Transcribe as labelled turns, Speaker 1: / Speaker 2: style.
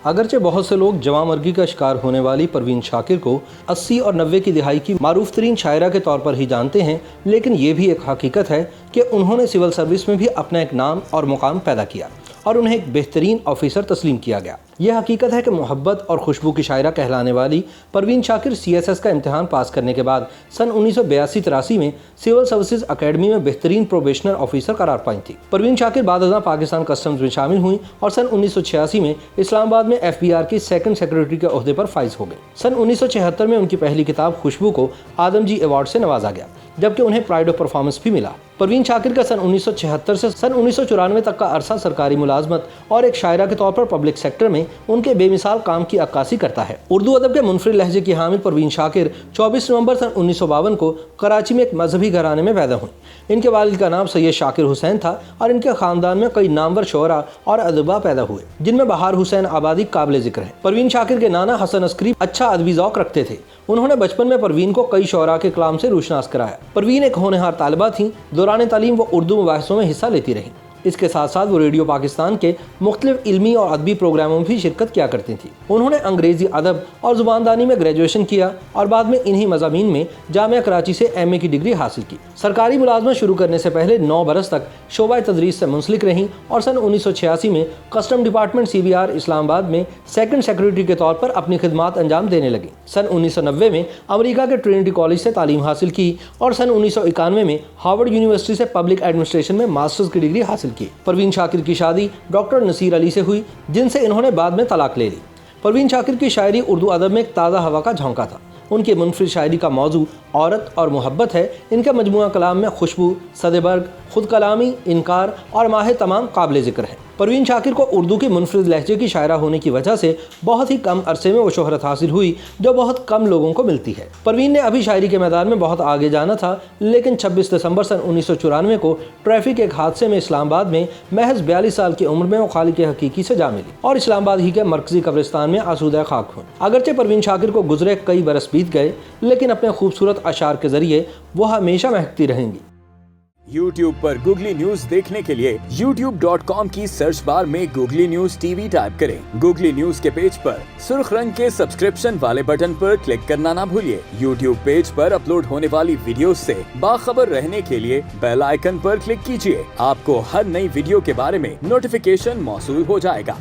Speaker 1: اگرچہ بہت سے لوگ جواں مرگی کا شکار ہونے والی پروین شاکر کو 80 اور 90 کی دہائی کی معروف ترین شاعرہ کے طور پر ہی جانتے ہیں، لیکن یہ بھی ایک حقیقت ہے کہ انہوں نے سول سروس میں بھی اپنا ایک نام اور مقام پیدا کیا اور انہیں ایک بہترین آفیسر تسلیم کیا گیا۔ یہ حقیقت ہے کہ محبت اور خوشبو کی شاعرہ کہلانے والی پروین شاکر CSS کا امتحان پاس کرنے کے بعد سن 1982-83 میں سول سروسز اکیڈمی میں بہترین پروبیشنر آفیسر قرار پائی تھی۔ پروین شاکر بعد ازاں پاکستان کسٹمز میں شامل ہوئیں اور سن 1986 میں اسلام آباد میں FBR کی سیکنڈ سیکرٹری کے عہدے پر فائز ہو گئی۔ سن 1976 میں ان کی پہلی کتاب خوشبو کو آدم جی ایوارڈ سے نوازا گیا، جبکہ انہیں پرائڈ آف پرفارمنس بھی ملا۔ پروین شاکر کا سن 1976 سے سن 1994 تک کا عرصہ سرکاری ملازمت اور ایک شاعرہ کے طور پر پبلک سیکٹر میں ان کے بے مثال کام کی عکاسی کرتا ہے۔ اردو ادب کے منفرد لہجے کی حامل پروین شاکر 24 نومبر سن 1952 کو کراچی میں ایک مذہبی گھرانے میں پیدا ہوئیں۔ ان کے والد کا نام سید شاکر حسین تھا اور ان کے خاندان میں کئی نامور شعراء اور ادبا پیدا ہوئے، جن میں بہار حسین آبادی قابل ذکر ہیں۔ پروین شاکر کے نانا حسن عسکری اچھا ادبی ذوق رکھتے تھے۔ انہوں نے بچپن میں پروین کو کئی شعراء کے کلام سے روشناس کرایا۔ پروین ایک ہونہار طالبہ تھیں۔ دوران تعلیم وہ اردو مباحثوں میں حصہ لیتی رہیں۔ اس کے ساتھ ساتھ وہ ریڈیو پاکستان کے مختلف علمی اور ادبی پروگراموں میں بھی شرکت کیا کرتی تھیں۔ انہوں نے انگریزی ادب اور زباندانی میں گریجویشن کیا اور بعد میں انہی مضامین میں جامعہ کراچی سے MA کی ڈگری حاصل کی۔ سرکاری ملازمت شروع کرنے سے پہلے 9 برس تک شعبہ تدریس سے منسلک رہیں اور سن 1986 میں کسٹم ڈپارٹمنٹ CBR اسلام آباد میں سیکنڈ سیکرٹری کے طور پر اپنی خدمات انجام دینے لگیں۔ سن 1990 میں امریکہ کے ٹرینٹی کالج سے تعلیم حاصل کی اور سن 1991 میں ہارورڈ یونیورسٹی سے پبلک ایڈمنسٹریشن میں ماسٹرز کی ڈگری حاصل کی۔ پروین شاکر کی شادی ڈاکٹر نصیر علی سے ہوئی، جن سے انہوں نے بعد میں طلاق لے لی۔ پروین شاکر کی شاعری اردو ادب میں ایک تازہ ہوا کا جھونکا تھا۔ ان کی منفرد شاعری کا موضوع عورت اور محبت ہے۔ ان کے مجموعہ کلام میں خوشبو، صد برگ، خود کلامی، انکار اور ماہ تمام قابل ذکر ہیں۔ پروین شاکر کو اردو کی منفرد لہجے کی شاعرہ ہونے کی وجہ سے بہت ہی کم عرصے میں وہ شہرت حاصل ہوئی جو بہت کم لوگوں کو ملتی ہے۔ پروین نے ابھی شاعری کے میدان میں بہت آگے جانا تھا، لیکن 26 دسمبر سن 1994 کو ٹریفک ایک حادثے میں اسلام آباد میں محض 42 سال کی عمر میں وہ خالق حقیقی سے جا ملی اور اسلام آباد ہی کے مرکزی قبرستان میں آسودہ خاک ہوئی۔ اگرچہ پروین شاکر کو گزرے کئی برس بیت گئے، لیکن اپنے خوبصورت اشعار کے ذریعے وہ ہمیشہ مہکتی رہیں گی۔
Speaker 2: YouTube پر گوگلی نیوز دیکھنے کے لیے youtube.com کی سرچ بار میں گوگلی نیوز TV ٹائپ کریں۔ گوگلی نیوز کے پیج پر سرخ رنگ کے سبسکرپشن والے بٹن پر کلک کرنا نہ بھولیے۔ YouTube پیج پر اپلوڈ ہونے والی ویڈیوز سے باخبر رہنے کے لیے بیل آئیکن پر کلک کیجیے۔ آپ کو ہر نئی ویڈیو کے بارے میں نوٹیفیکیشن موصول ہو جائے گا۔